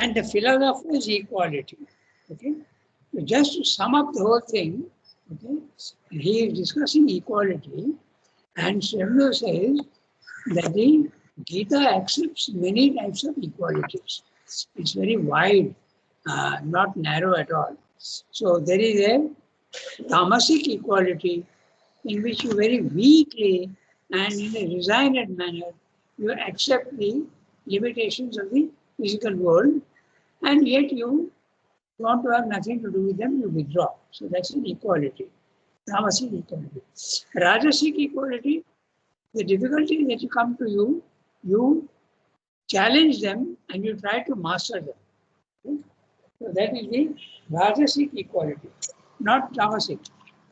and the philosopher's equality. Okay, so just to sum up the whole thing, okay, he is discussing equality, and Srimlo says that the Gita accepts many types of equalities. It's very wide, not narrow at all. So there is a tamasic equality in which you very weakly and in a resigned manner you accept the limitations of the physical world, and yet you want to have nothing to do with them, you withdraw. So that's an equality, tamasic equality. Rajasic equality, the difficulties that you come to you, you challenge them and you try to master them. Okay? So that is the Rajasic equality, not Tamasic.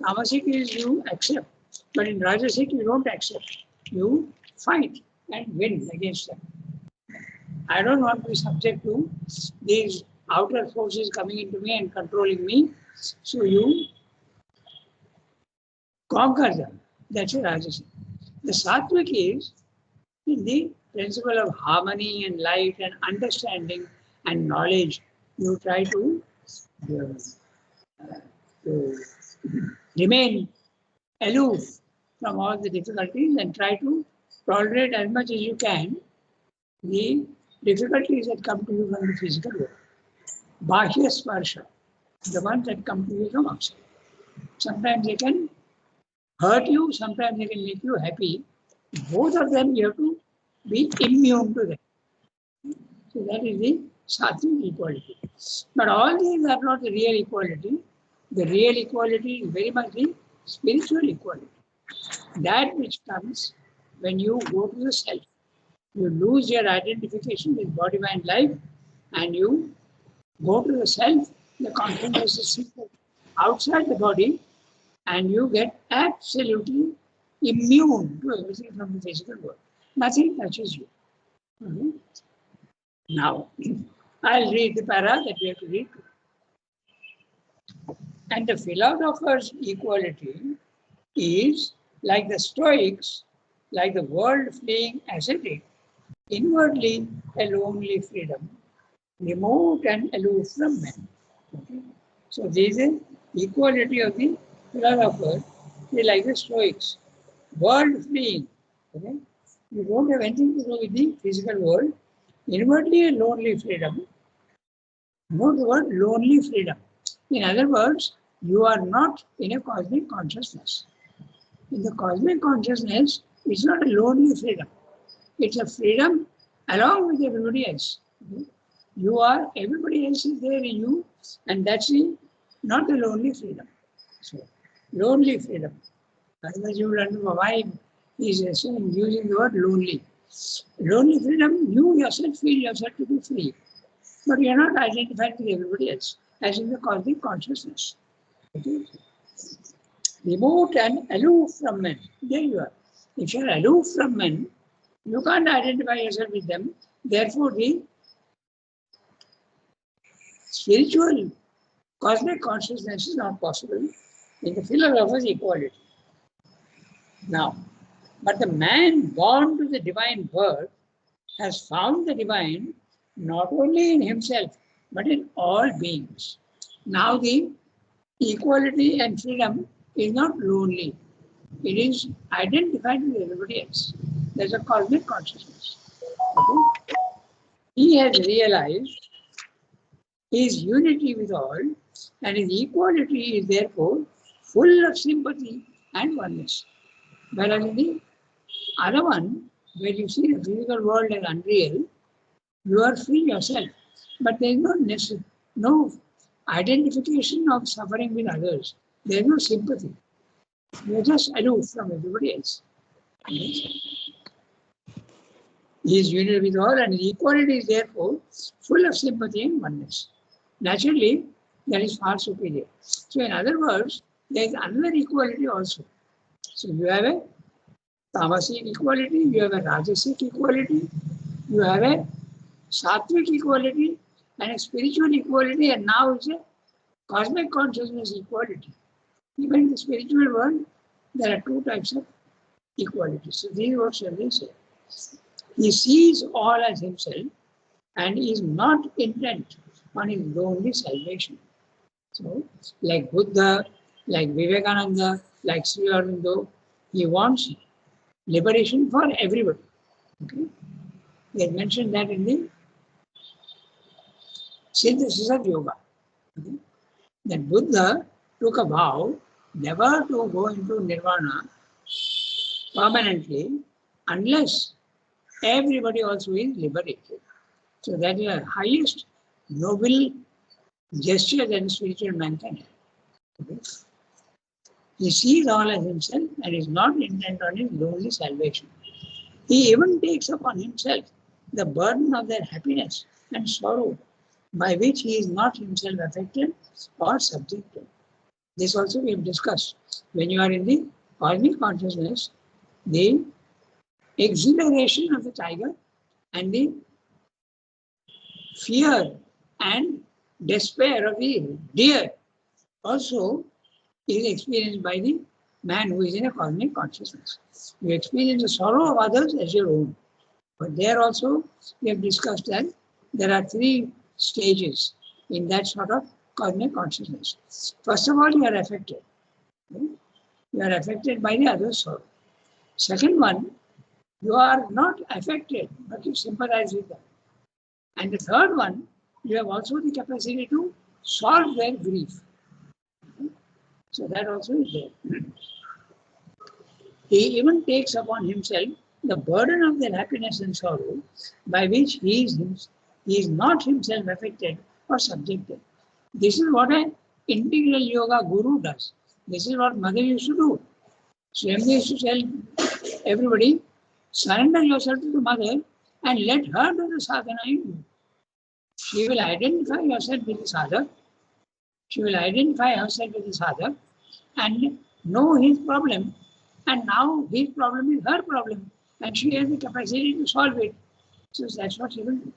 Tamasic is you accept, but in Rajasic you don't accept. You fight and win against them. I don't want to be subject to these outer forces coming into me and controlling me. So you conquer them. That's a Rajasic. The Sattvic is in the principle of harmony and light and understanding and knowledge. You try to remain aloof from all the difficulties and try to tolerate as much as you can the difficulties that come to you from the physical world. Bahya sparsha, the ones that come to you from outside. Sometimes they can hurt you, sometimes they can make you happy. Both of them you have to be immune to them. So that is the sattvic equality. But all these are not the real equality. The real equality is very much the spiritual equality. That which comes when you go to the self. You lose your identification with body, mind, life, and you go to the self, the consciousness is outside the body, and you get absolutely immune to everything from the physical world. Nothing touches you. Mm-hmm. Now, I'll read the para that we have to read. And the philosopher's equality is like the Stoics, like the world-fleeing ascetic, inwardly a lonely freedom, remote and aloof from men. Okay? So there is an equality of the philosopher, they like the Stoics, world-fleeing. Okay? You don't have anything to do with the physical world. Inwardly a lonely freedom. Note the word lonely freedom. In other words, you are not in a cosmic consciousness. In the cosmic consciousness, it's not a lonely freedom. It's a freedom along with everybody else. Okay? You are, everybody else is there in you, and that's not a lonely freedom. So, lonely freedom. Otherwise, you will understand why he is using the word lonely. Lonely freedom, you yourself feel yourself to be free, but you are not identified with everybody else, as in the cosmic consciousness. Okay? Remote and aloof from men. There you are. If you are aloof from men, you can't identify yourself with them. Therefore, the spiritual cosmic consciousness is not possible in the philosopher's equality. Now, but the man born to the divine birth has found the divine not only in himself, but in all beings. Now the equality and freedom is not lonely. It is identified with everybody else. There's a cosmic consciousness. Okay? He has realized his unity with all, and his equality is therefore full of sympathy and oneness. Whereas in the other one, where you see the physical world as unreal, you are free yourself. But there is no identification of suffering with others. There is no sympathy. You are just aloof from everybody else. He is united with all, and his equality is therefore full of sympathy and oneness. Naturally, that is far superior. So in other words, there is another equality also. So you have a tamasic equality, you have a rajasic equality, you have a sattvic equality, and a spiritual equality, and now it's a cosmic consciousness equality. Even in the spiritual world, there are two types of equality. So this is what Shalini said. He sees all as himself, and is not intent on his only salvation. So, like Buddha, like Vivekananda, like Sri Aurobindo, he wants liberation for everybody. Okay? He has mentioned that in the synthesis of yoga. Okay? That Buddha took a vow never to go into nirvana permanently unless everybody also is liberated. So that is the highest noble gesture that a spiritual man can have. Okay? He sees all as himself and is not intent on his lonely salvation. He even takes upon himself the burden of their happiness and sorrow, by which he is not himself affected or subjected. This also we have discussed. When you are in the cosmic consciousness, the exhilaration of the tiger and the fear and despair of the deer also is experienced by the man who is in a cosmic consciousness. You experience the sorrow of others as your own. But there also we have discussed that there are three stages in that sort of cosmic consciousness. First of all, you are affected. You are affected by the other's sorrow. Second one, you are not affected, but you sympathize with them. And the third one, you have also the capacity to solve their grief. So that also is there. He even takes upon himself the burden of their happiness and sorrow, by which he is not himself affected or subjected. This is what an integral yoga guru does. This is what Mother used to do. Swami used to tell everybody, surrender yourself to the Mother and let her do the sadhana in you. She will identify herself with the sadhak. She will identify herself with the sadhak and know his problem. And now his problem is her problem. And she has the capacity to solve it. So that's what she will do.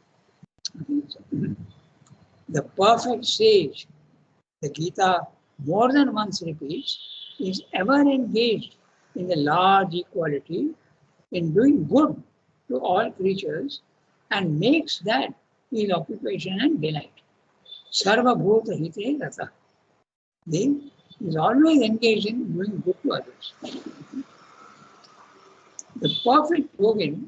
Okay, so the perfect sage, the Gita more than once repeats, is ever engaged in the large equality, in doing good to all creatures, and makes that his occupation and delight. Sarva bhuta hite rata. He is always engaged in doing good to others. The perfect yogin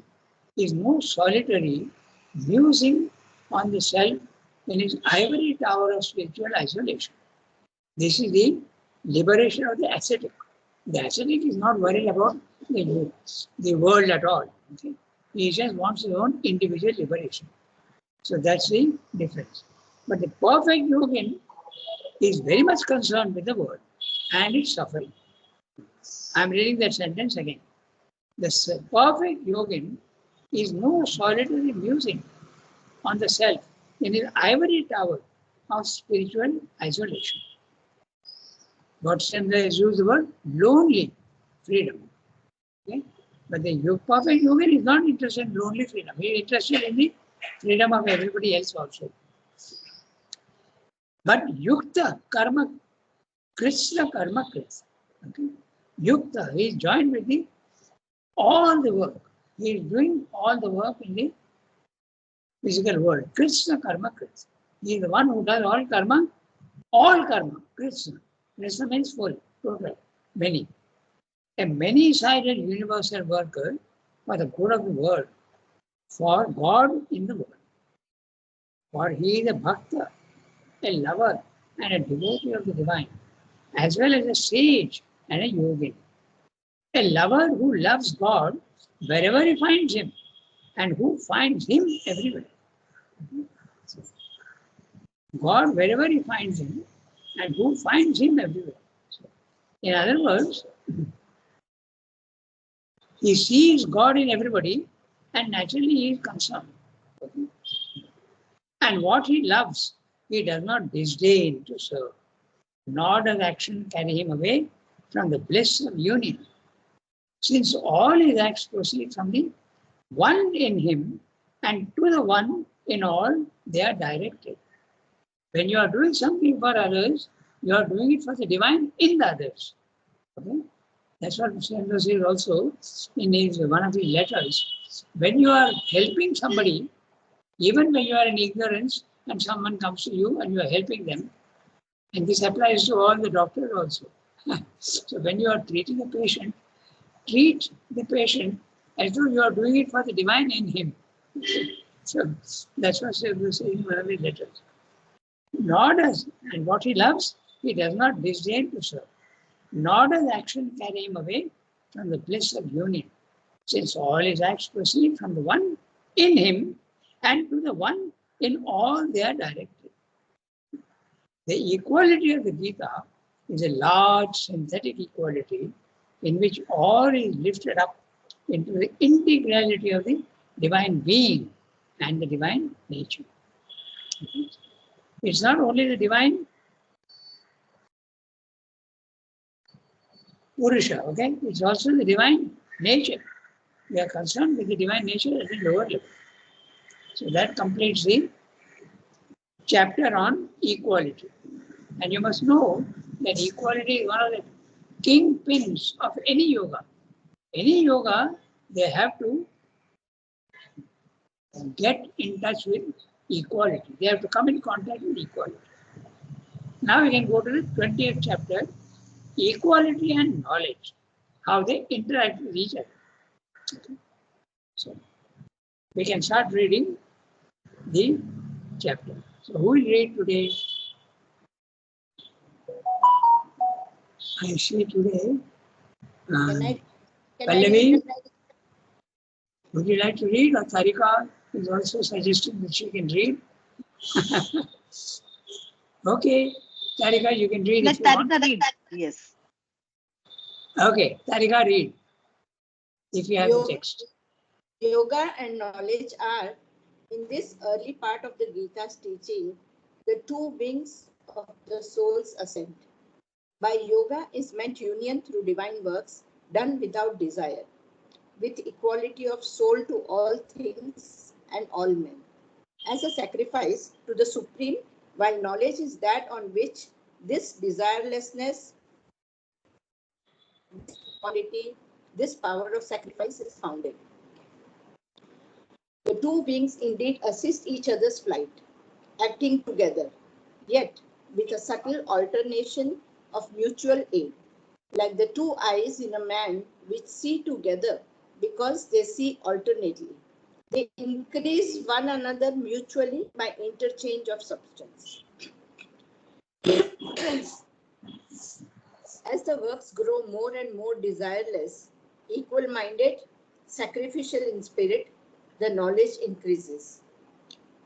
is no solitary, musing on the self in his ivory tower of spiritual isolation. This is the liberation of the ascetic. The ascetic is not worried about the world at all. Okay? He just wants his own individual liberation. So that's the difference. But the perfect yogin is very much concerned with the world and its suffering. I'm reading that sentence again. The perfect yogin is no solitary musing on the self in his ivory tower of spiritual isolation. Godstandler has used the word lonely freedom. Okay? But the perfect yogin is not interested in lonely freedom. He is interested in the freedom of everybody else also. But yukta karma, krishna karma krishna. Okay? Yukta, he is joined with all the work. He is doing all the work in the physical world. Krishna karma krishna. He is the one who does all karma, Krishna. Krishna means full, total, many. A many-sided universal worker for the good of the world, for God in the world. For he is a bhakta, a lover and a devotee of the divine, as well as a sage and a yogin. A lover who loves God wherever he finds him and who finds him everywhere. God wherever he finds him and who finds him everywhere. So, in other words, he sees God in everybody and naturally he is concerned. And what he loves, he does not disdain to serve, nor does action carry him away from the bliss of union. Since all his acts proceed from the one in him and to the one in all, they are directed. When you are doing something for others, you are doing it for the divine in the others. Okay? That's what Mr. says also in one of his letters. When you are helping somebody, Even when you are in ignorance and someone comes to you and you are helping them, and this applies to all the doctors also. So when you are treating a patient, treat the patient as though you are doing it for the divine in him. So that's what we say in one of the letters. Nor does, and what he loves, he does not disdain to serve. Nor does action carry him away from the bliss of union, since all his acts proceed from the one in him and to the one in all they are directed. The equality of the Gita is a large synthetic equality in which all is lifted up into the integrality of the divine being and the divine nature. It's not only the divine Purusha, okay? It's also the divine nature. We are concerned with the divine nature at a lower level. So that completes the chapter on equality. And you must know that equality is one of the kingpins of any yoga. Any yoga, they have to get in touch with equality. They have to come in contact with equality. Now we can go to the 20th chapter, equality and knowledge, how they interact with each other. Okay. So we can start reading the chapter. So who will read today? I see today. Pallavi, would you like to read? Or Tarika is also suggesting that she can read. Okay, Tarika, you can read. Let Tarika read. Yes. Okay, Tarika, read. If you have the text. Yoga and knowledge are, in this early part of the Gita's teaching, the two wings of the soul's ascent. By yoga is meant union through divine works done without desire, with equality of soul to all things and all men, as a sacrifice to the Supreme, while knowledge is that on which this desirelessness, this equality, this power of sacrifice is founded. The two wings indeed assist each other's flight, acting together, yet with a subtle alternation of mutual aid, like the two eyes in a man which see together because they see alternately. They increase one another mutually by interchange of substance. As the works grow more and more desireless, equal-minded, sacrificial in spirit, the knowledge increases.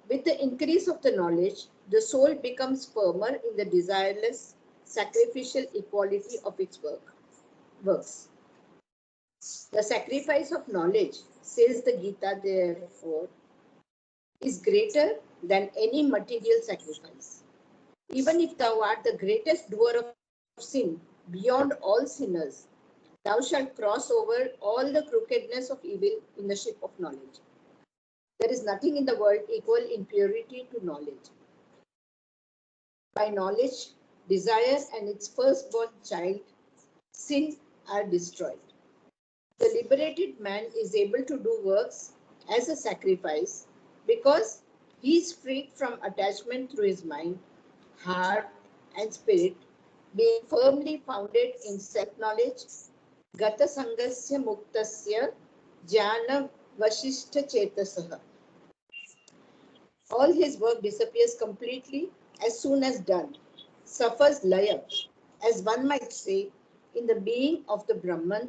With the increase of the knowledge, the soul becomes firmer in the desireless, sacrificial equality of its works. The sacrifice of knowledge, says the Gita, therefore, is greater than any material sacrifice. Even if thou art the greatest doer of sin beyond all sinners, thou shalt cross over all the crookedness of evil in the ship of knowledge. There is nothing in the world equal in purity to knowledge. By knowledge, desire and its firstborn child, sin, are destroyed. The liberated man is able to do works as a sacrifice because he is freed from attachment through his mind, heart, and spirit, being firmly founded in self-knowledge. Gata sangasya muktasya jnana vashishta chetasaha. All his work disappears completely as soon as done, suffers laya, as one might say, in the being of the Brahman,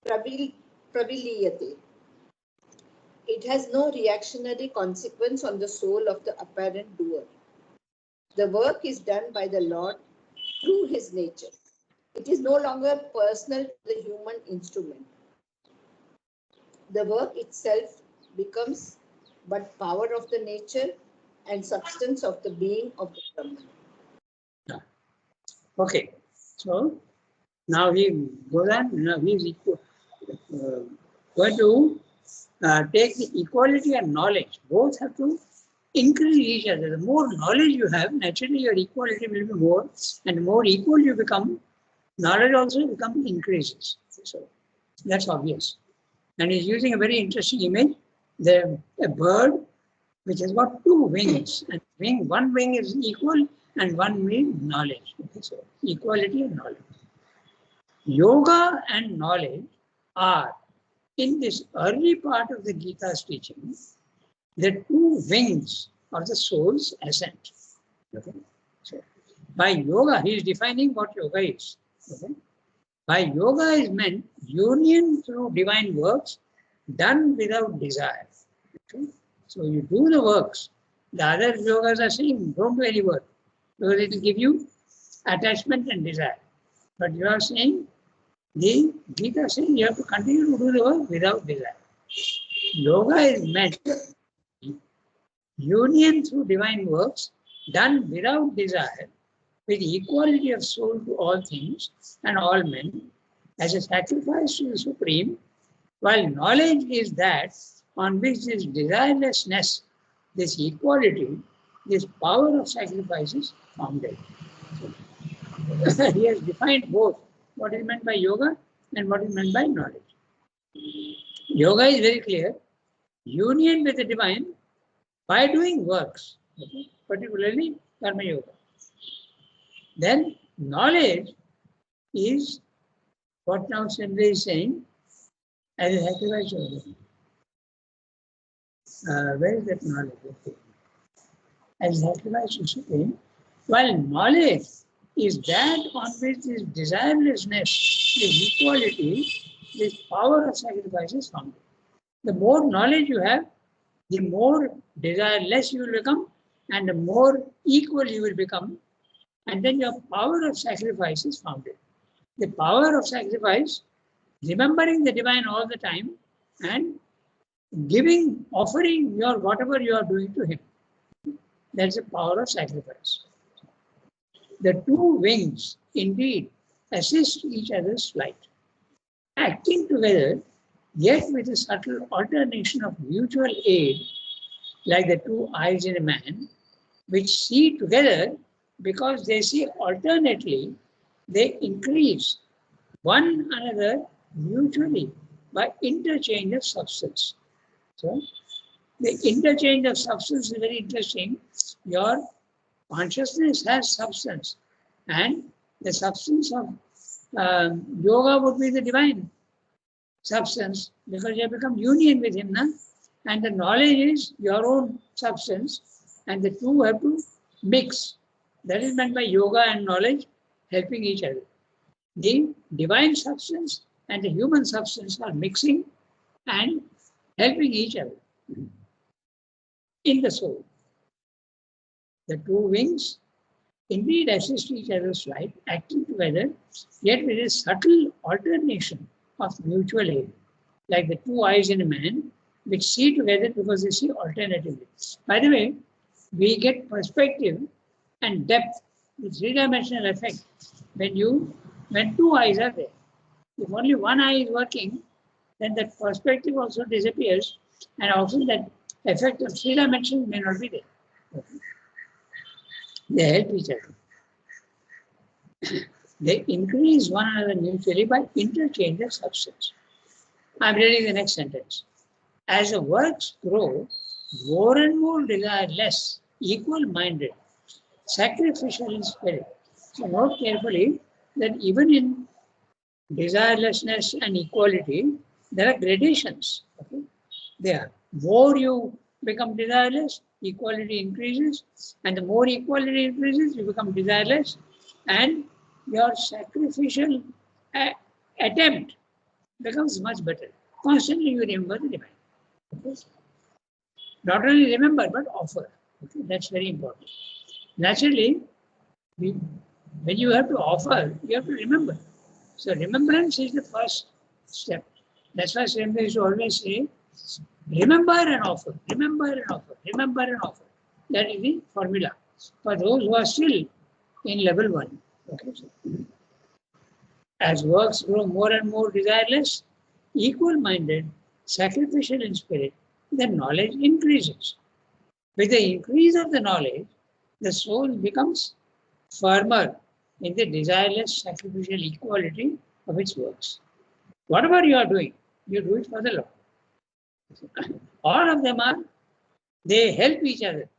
praviliyate. It has no reactionary consequence on the soul of the apparent doer. The work is done by the Lord through his nature. It is no longer personal to the human instrument. The work itself becomes but power of the nature and substance of the being of the Brahman. Yeah. Okay, so now he goes on, now he is going to take the equality and knowledge. Both have to increase each other. The more knowledge you have, naturally your equality will be more, and the more equal you become, knowledge also increases. So that's obvious. And he's using a very interesting image. A bird which has got two wings. And one wing is equal and one wing knowledge. Okay, so equality and knowledge. Yoga and knowledge are, in this early part of the Gita's teaching, the two wings of the soul's ascent. Okay? So, by yoga, he is defining what yoga is. Okay? By yoga is meant union through divine works done without desire. Okay? So you do the works. The other yogas are saying don't do any work because it will give you attachment and desire. But you are saying, the Gita is saying you have to continue to do the work without desire. Yoga is meant union through divine works done without desire, with equality of soul to all things and all men, as a sacrifice to the Supreme, while knowledge is that on which this desirelessness, this equality, this power of sacrifice is founded. So, he has defined both what is meant by yoga and what is meant by knowledge. Yoga is very clear, union with the divine by doing works, okay? Particularly karma yoga. Then knowledge is what now Sindri is saying as a sacrifice yoga. Where is that knowledge? Okay. As sacrifice to Supreme, while knowledge is that on which this desirelessness, this equality, this power of sacrifice is founded. The more knowledge you have, the more desireless you will become, and the more equal you will become, and then your power of sacrifice is founded. The power of sacrifice, remembering the divine all the time, and giving, offering your whatever you are doing to him. That's the power of sacrifice. The two wings indeed assist each other's flight, acting together, yet with a subtle alternation of mutual aid, like the two eyes in a man, which see together because they see alternately, they increase one another mutually by interchange of substance. So, the interchange of substance is very interesting. Your consciousness has substance, and the substance of yoga would be the divine substance because you have become union with him, na? And the knowledge is your own substance, and the two have to mix. That is meant by yoga and knowledge helping each other. The divine substance and the human substance are mixing and helping each other in the soul. The two wings indeed assist each other's flight, acting together, yet with a subtle alternation of mutual aid, like the two eyes in a man, which see together because they see alternatively. By the way, we get perspective and depth, the three-dimensional effect, when two eyes are there. If only one eye is working, then that perspective also disappears, and also that effect of three dimensions may not be there. Okay. They help each other. They increase one another mutually by interchange of substance. I'm reading the next sentence. As the works grow, more and more desireless, equal-minded, sacrificial in spirit. So note carefully that even in desirelessness and equality, there are gradations. Okay? There, more you become desireless, equality increases, and the more equality increases, you become desireless, and your sacrificial attempt becomes much better. Constantly you remember the divine. Okay? Not only remember, but offer. Okay? That's very important. Naturally, when you have to offer, you have to remember. So remembrance is the first step. That's why Srimad used to always say, remember and offer, remember and offer, remember and offer. That is the formula for those who are still in level 1. Okay? As works grow more and more desireless, equal-minded, sacrificial in spirit, the knowledge increases. With the increase of the knowledge, the soul becomes firmer in the desireless sacrificial equality of its works. Whatever you are doing, you do it for the Lord. All of them are They help each other.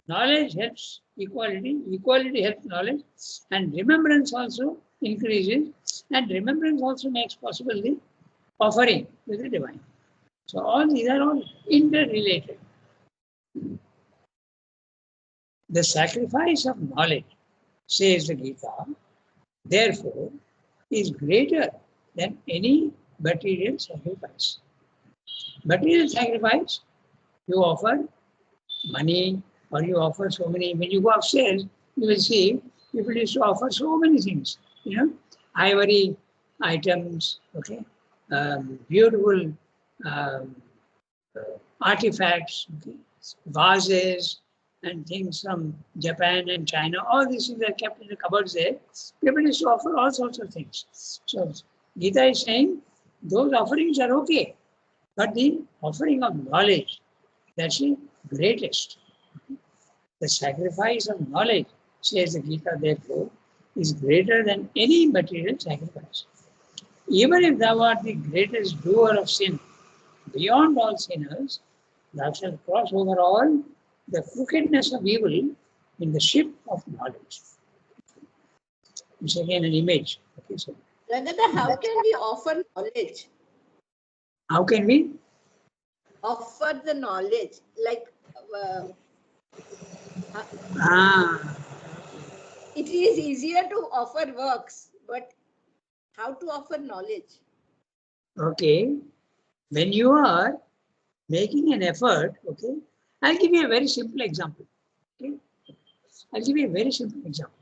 Knowledge helps equality, equality helps knowledge, and remembrance also increases, and remembrance also makes possible the offering to the divine. So all these are all interrelated. The sacrifice of knowledge, says the Gita, therefore, is greater than any material sacrifice. Material sacrifice, you offer money or you offer so many. When you go upstairs, you will see people used to offer so many things, ivory items, okay, beautiful um, artifacts, okay, vases, and things from Japan and China. All these things are kept in the cupboards there. People used to offer all sorts of things. So Gita is saying those offerings are okay, but the offering of knowledge, that's the greatest. The sacrifice of knowledge, says the Gita, therefore, is greater than any material sacrifice. Even if thou art the greatest doer of sin, beyond all sinners, thou shalt cross over all the crookedness of evil in the ship of knowledge. It's again an image. Okay, so Rangata, how can we offer knowledge? how can we? Offer the knowledge, like Ah, it is easier to offer works, but how to offer knowledge? okay. When you are making an effort, okay, I'll give you a very simple example. Okay, I'll give you a very simple example.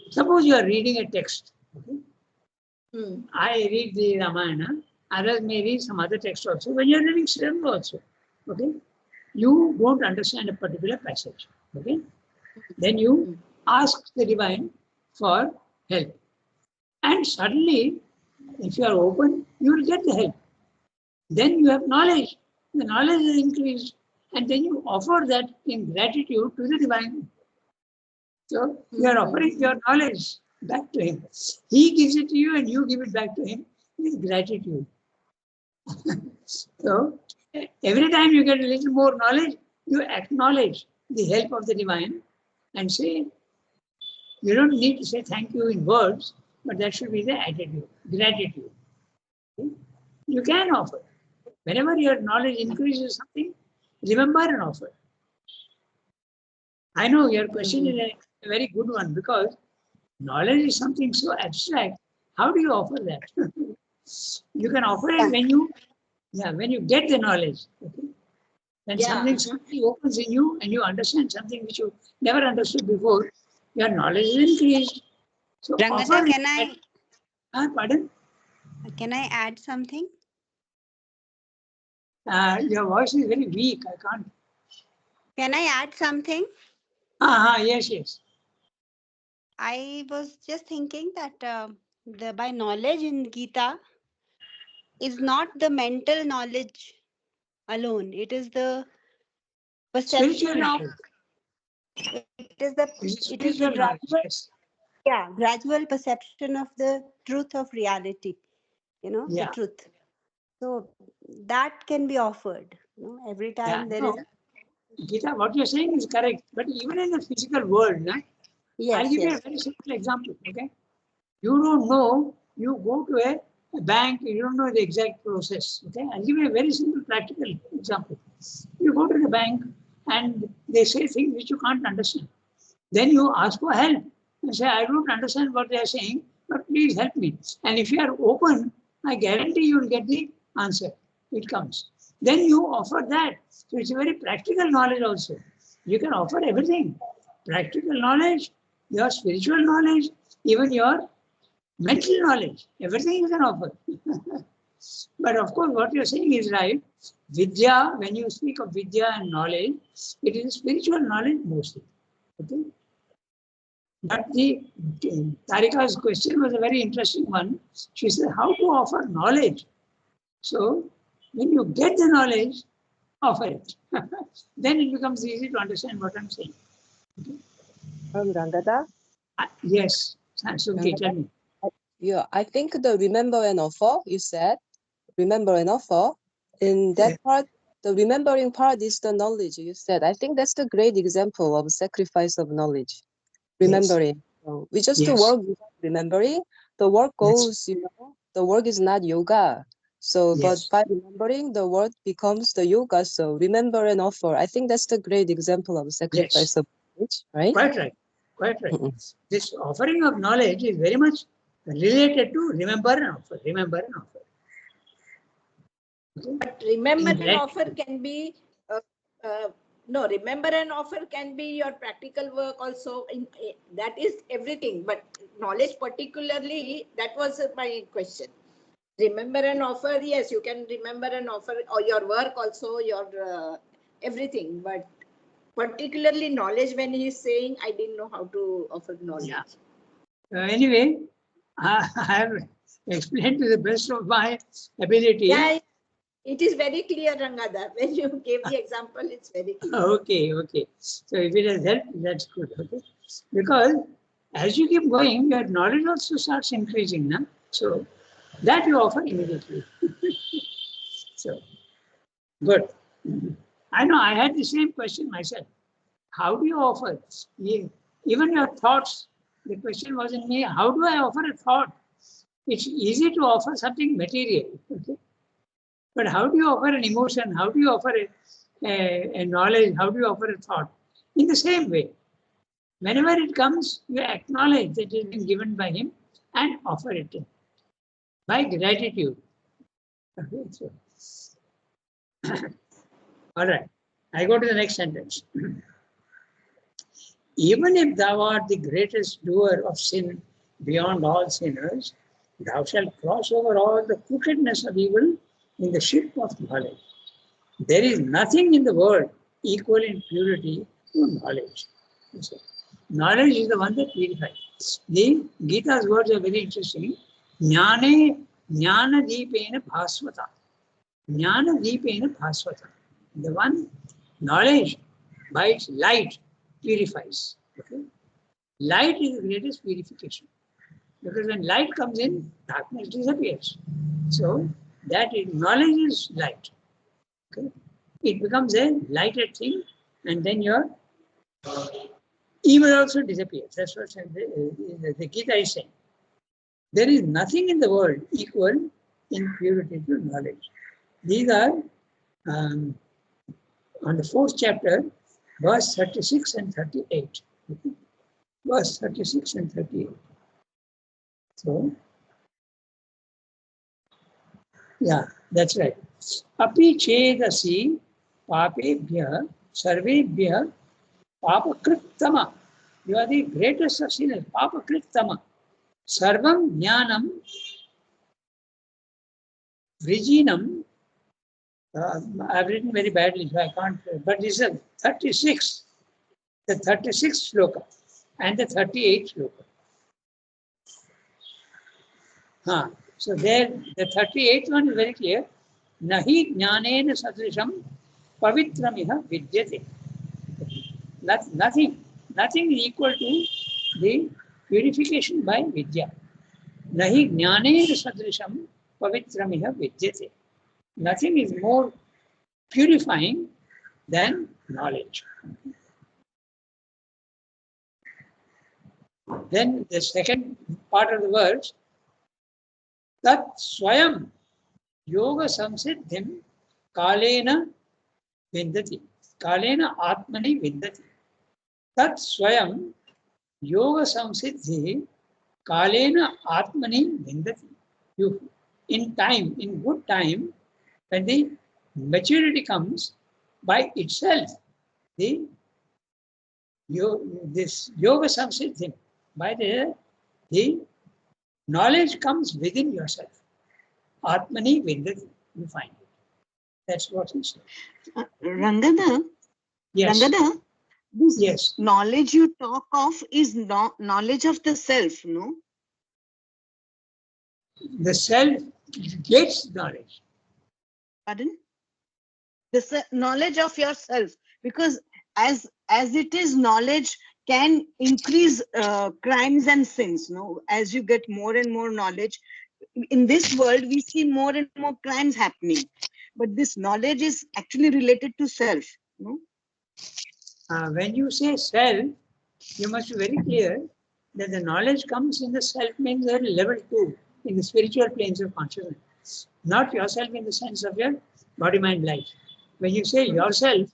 Suppose you are reading a text. Okay, I read the Ramayana. Others may read some other text also. When you are reading Srimad also, okay, you don't understand a particular passage. Okay, then you ask the divine for help, and suddenly, if you are open, you will get the help. Then you have knowledge. The knowledge is increased, and then you offer that in gratitude to the divine. So you are offering your knowledge back to him. He gives it to you, and you give it back to him with gratitude. So every time you get a little more knowledge, you acknowledge the help of the divine and say, you don't need to say thank you in words, but that should be the attitude, gratitude. You can offer. Whenever your knowledge increases something, remember and offer. I know your question is a very good one because knowledge is something so abstract. How do you offer that? You can offer it when you get the knowledge. Okay? When something opens in you and you understand something which you never understood before, your knowledge is increased. So Rangata, offer. Pardon? Can I add something? Your voice is very weak. I can't. Can I add something? Yes. I was just thinking that by knowledge in Gita is not the mental knowledge alone. It is the Spiritual perception of knowledge. it is the Spiritual knowledge. Yes. gradual perception of the truth of reality. The Yeah. truth. So that can be offered. Every time there is. Gita, what you're saying is correct. But even in the physical world, I'll give you a very simple example. Okay, you don't know. You go to a bank. You don't know the exact process. Okay, I'll give you a very simple practical example. You go to the bank and they say things which you can't understand. Then you ask for help and say, I don't understand what they are saying, but please help me. And if you are open, I guarantee you will get the answer. It comes. Then you offer that. So it's a very practical knowledge also. You can offer everything. Practical knowledge, your spiritual knowledge, even your mental knowledge. Everything you can offer. But of course, what you're saying is right. Vidya, when you speak of Vidya and knowledge, it is spiritual knowledge mostly. Okay? But Tarika's question was a very interesting one. She said, how to offer knowledge? So when you get the knowledge, offer it. Then it becomes easy to understand what I'm saying. Okay? Rangata? Yes, Sansuki, tell me. Yeah, I think the remember and offer, you said, remember and offer, in that part, the remembering part is the knowledge you said. I think that's the great example of sacrifice of knowledge. Remembering. So we just do Yes. work without remembering. The work goes, the work is not yoga. So, but Yes. by remembering, the work becomes the yoga. So remember and offer. I think that's the great example of sacrifice of knowledge, right? Quite right. Quite right. Mm-mm. This offering of knowledge is very much related to remember and offer. Remember and offer. Okay? But remember In and that- offer can be, no, remember and offer can be your practical work also. That is everything. But knowledge particularly, that was my question. Remember and offer, yes, you can remember and offer, or your work also, your everything. But particularly knowledge, when he is saying, I didn't know how to offer knowledge. Yeah. Anyway, I have explained to the best of my ability. Yeah, it is very clear, Rangada. When you gave the example, it's very clear. Okay, okay. So if it has helped, that's good. Okay. Because as you keep going, your knowledge also starts increasing. Na? So that you offer immediately. So good. I know I had the same question myself. How do you offer? Even your thoughts, the question was in me, how do I offer a thought? It's easy to offer something material. Okay? But how do you offer an emotion? How do you offer a knowledge? How do you offer a thought? In the same way, whenever it comes, you acknowledge that it has been given by him and offer it by gratitude. Okay, so, all right, I go to the next sentence. Even if thou art the greatest doer of sin beyond all sinners, thou shalt cross over all the crookedness of evil in the ship of knowledge. There is nothing in the world equal in purity to knowledge. So, knowledge is the one that purifies. The Gita's words are very interesting. Jnana deepena bhasvata. Jnana deepena bhasvata. The one knowledge by its light purifies. Okay? Light is the greatest purification. Because when light comes in, darkness disappears. So that is, knowledge is light. Okay? It becomes a lighted thing, and then your evil also disappears. That's what the Gita is saying. There is nothing in the world equal in purity to knowledge. These are on the fourth chapter, verse 36 and 38. Okay? Verse 36 and 38. So, yeah, that's right. Api chedasi papebhya sarvebhya papakrittama. You are the greatest of sinners. Papakrittama. Sarvam jnanam vrijinam. I've written very badly, so I can't. But this is 36. The 36th sloka and the 38th sloka. So there, the 38th one is very clear. Nahi jnanena sadrisham pavitramiha vidyate. Nothing is equal to the purification by vidya. Nahi jnanena sadrisham pavitramiha vidyate. Nothing is more purifying than knowledge. Then the second part of the words, Tat Swayam Yoga Samsiddhim Kalena Vindati. Kalena Atmani Vindati. Tat Swayam Yoga Samsiddhi Kalena Atmani Vindati. You, in time, in good time, when the maturity comes by itself, this yoga samsiddhi, by the knowledge comes within yourself. Atmani Vindati, you find it. That's what he said. Rangada, Yes. Rangada, this Yes. knowledge you talk of is knowledge of the self, no? The self gets knowledge. Pardon? The knowledge of yourself, because as it is, knowledge can increase crimes and sins, no? As you get more and more knowledge, in this world we see more and more crimes happening. but this knowledge is actually related to self. No? When you say self, you must be very clear that the knowledge comes in the self means at level 2, in the spiritual planes of consciousness. Not yourself in the sense of your body, mind, life. When you say yourself,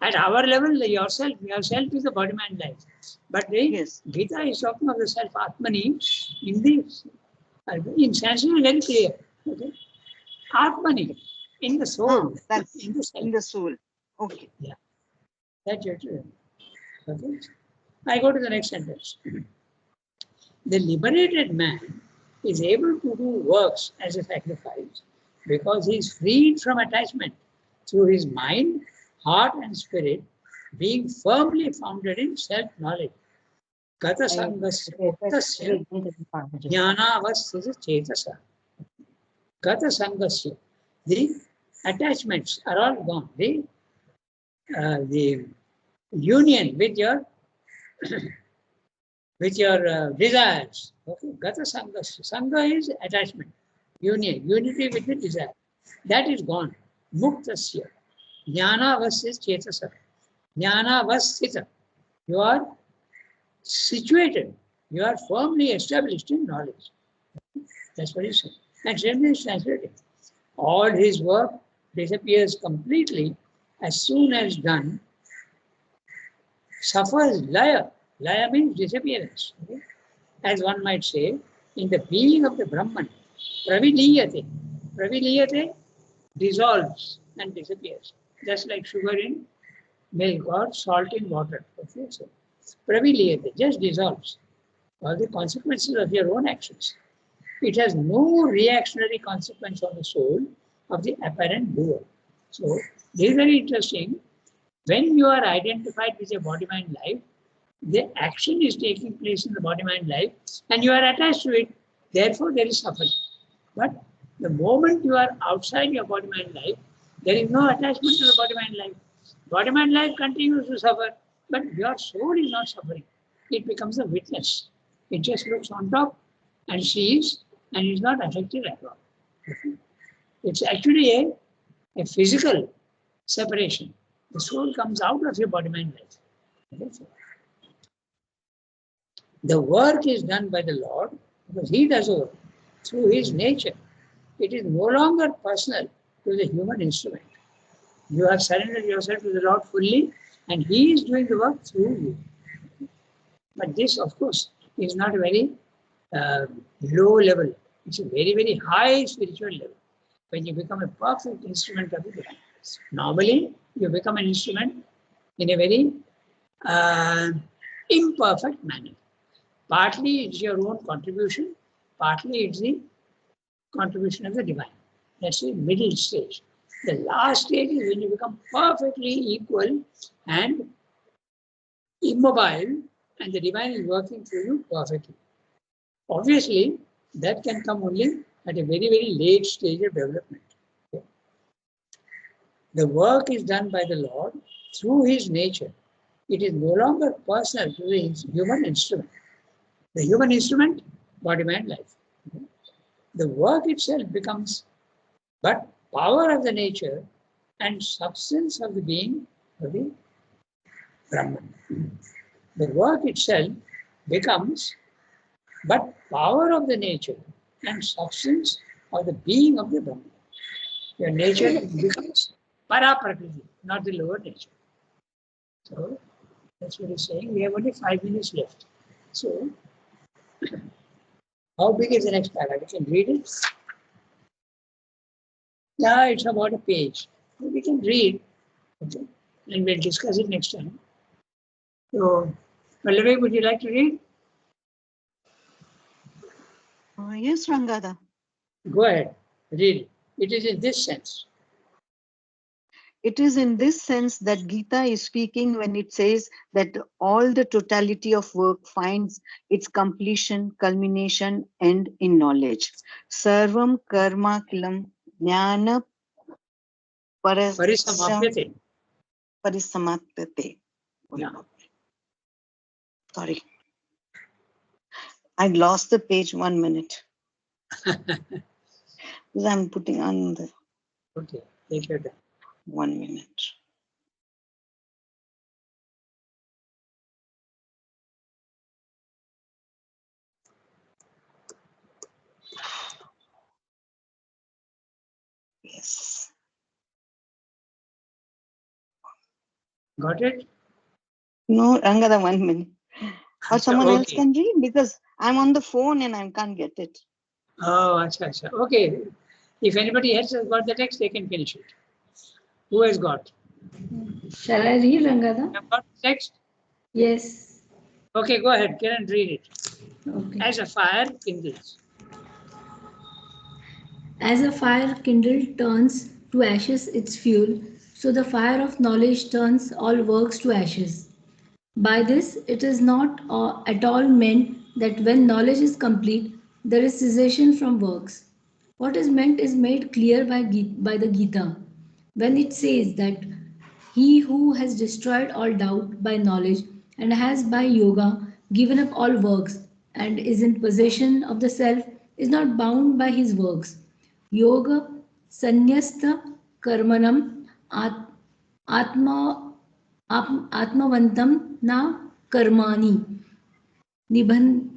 at our level, yourself is the body, mind, life. But the Yes. Gita is talking of the self Atmani in the in Sanskrit, very clear. Okay? Atmani, in the soul, That's in the self. in the soul. Okay. Yeah, that's it. Okay. I go to the next sentence. The liberated man is able to do works as a sacrifice because he is freed from attachment through his mind, heart, and spirit, being firmly founded in self-knowledge. Gata sangasya muktasya jnanavasya chetasa. Gata sangasya. The attachments are all gone. The union with your desires. Okay, Gata Sangha. Sangha is attachment, union, unity with the desire. That is gone. Muktasya. Jnana vasya chetasa. Jnana vasya. You are situated. You are firmly established in knowledge. That's what he said. And Srimad is translating. All his work disappears completely as soon as done. Suffers laya. Laya means disappearance. Okay? As one might say, in the being of the Brahman, praviliyate. Praviliyate dissolves and disappears, just like sugar in milk or salt in water. Okay, so praviliyate just dissolves all the consequences of your own actions. It has no reactionary consequence on the soul of the apparent doer. So, this is very interesting. When you are identified with your body, mind, life, the action is taking place in the body, mind, life, and you are attached to it. Therefore, there is suffering. But the moment you are outside your body, mind, life, there is no attachment to the body, mind, life. Body, mind, life continues to suffer, but your soul is not suffering. It becomes a witness. It just looks on top and sees and is not affected at all. It's actually a physical separation. The soul comes out of your body, mind, life. Okay? The work is done by the Lord because He does the work through His nature. It is no longer personal to the human instrument. You have surrendered yourself to the Lord fully and He is doing the work through you. But this, of course, is not a very low level. It's a very, very high spiritual level. When you become a perfect instrument of the divine. Normally, you become an instrument in a very imperfect manner. Partly it's your own contribution, partly it's the contribution of the divine. That's the middle stage. The last stage is when you become perfectly equal and immobile, and the divine is working through you perfectly. Obviously, that can come only at a very, very late stage of development. Okay. The work is done by the Lord through His nature. It is no longer personal to the human instrument. The human instrument, body, mind, life. The work itself becomes but power of the nature and substance of the being of the Brahman. The work itself becomes but power of the nature and substance of the being of the Brahman. Your nature becomes para prakriti, not the lower nature. So that's what he's saying. We have only 5 minutes left. So how big is the next paragraph? We can read it. Yeah, it's about a page. We can read, okay, and we'll discuss it next time. So, Pallavi, would you like to read? Yes, Rangada. Go ahead, read it. It is in this sense. It is in this sense that Gita is speaking when it says that all the totality of work finds its completion, culmination, end in knowledge. Sarvam karma kilam jnana Parisamapyate. parisamapyate. Yeah. Sorry. I lost the page 1 minute. Because I'm putting on the Okay, take your time. 1 minute. Yes. Got it? No, Rangada, 1 minute. Or someone else Okay. can read because I'm on the phone and I can't get it. Oh, acha. Okay. If anybody else has got the text, they can finish it. Who has got? Shall I read, Rangada? You have got the text? Yes. Okay, go ahead. Kiran, read it. Okay. As a fire kindles. As a fire kindled turns to ashes its fuel, so the fire of knowledge turns all works to ashes. By this, it is not at all meant that when knowledge is complete, there is cessation from works. What is meant is made clear by the Gita when it says that he who has destroyed all doubt by knowledge and has by yoga given up all works and is in possession of the self is not bound by his works. Yoga sanyasta karmanam at, atma आत्मवन्तं न कर्माणि निबन्धन्ति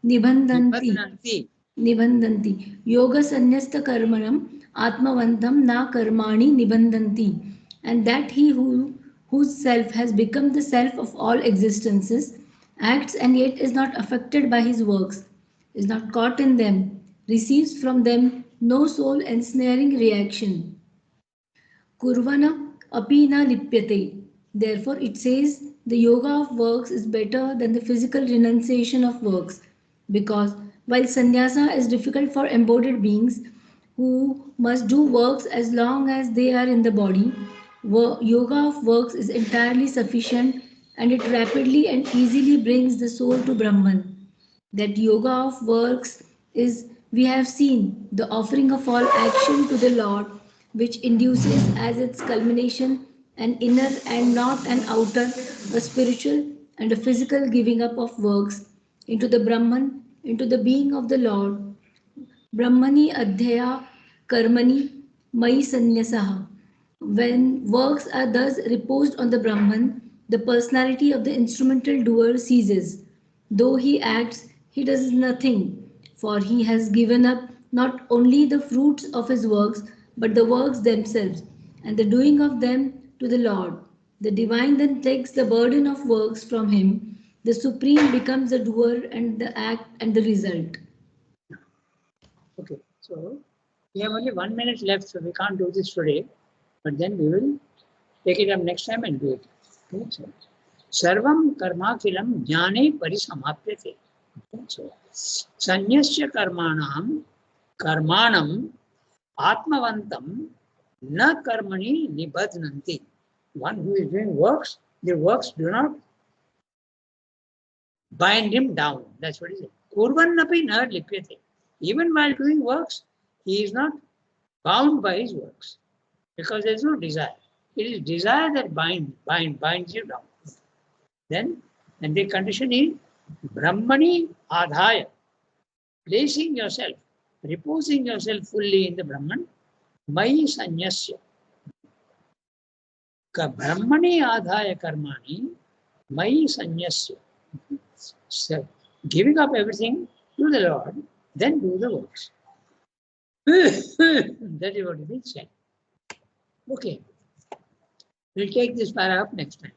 Nibadhananti. निबन्धन्ति योगसन्न्यस्तकर्मणम् आत्मवन्तं न कर्माणि निबन्धन्ति and that he whose self has become the self of all existences acts and yet is not affected by his works, is not caught in them, receives from them no soul ensnaring reaction. Kurvana api na lipyate. Therefore, it says the yoga of works is better than the physical renunciation of works, because while sannyasa is difficult for embodied beings who must do works as long as they are in the body, yoga of works is entirely sufficient and it rapidly and easily brings the soul to Brahman. That yoga of works is, we have seen, the offering of all action to the Lord, which induces as its culmination an inner and not an outer, a spiritual and a physical giving up of works into the Brahman, into the being of the Lord. Brahmani adhyaya karmani mai sanyasaha. When works are thus reposed on the Brahman, the personality of the instrumental doer ceases. Though he acts, he does nothing, for he has given up not only the fruits of his works, but the works themselves, and the doing of them to the Lord. The divine then takes the burden of works from him. The supreme becomes the doer and the act and the result. Okay, so we have only 1 minute left, so we can't do this today. But then we will take it up next time and do it. Okay, so Sarvam karmakilam jnane parisamaप्यते. Okay, so sanyasya karmanam atmavantam na karmani nibadhnanti. One who is doing works, the works do not bind him down. That's what it is. Kurvannapi na lipyate. Even while doing works, he is not bound by his works because there is no desire. It is desire that binds you down. Then, and the condition is Brahmani adhaya, placing yourself, reposing yourself fully in the Brahman, Mai sanyasya. Brahmani adhaya karmani, Mai sanyasya. So, giving up everything to the Lord, then do the works. That is what it is saying. Okay. We'll take this para up next time.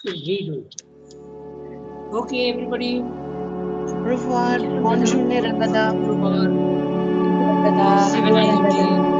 We'll redo it. Okay, everybody. Revoir. Bonjour, Rangada. Au revoir. Rangada. Have a nice day.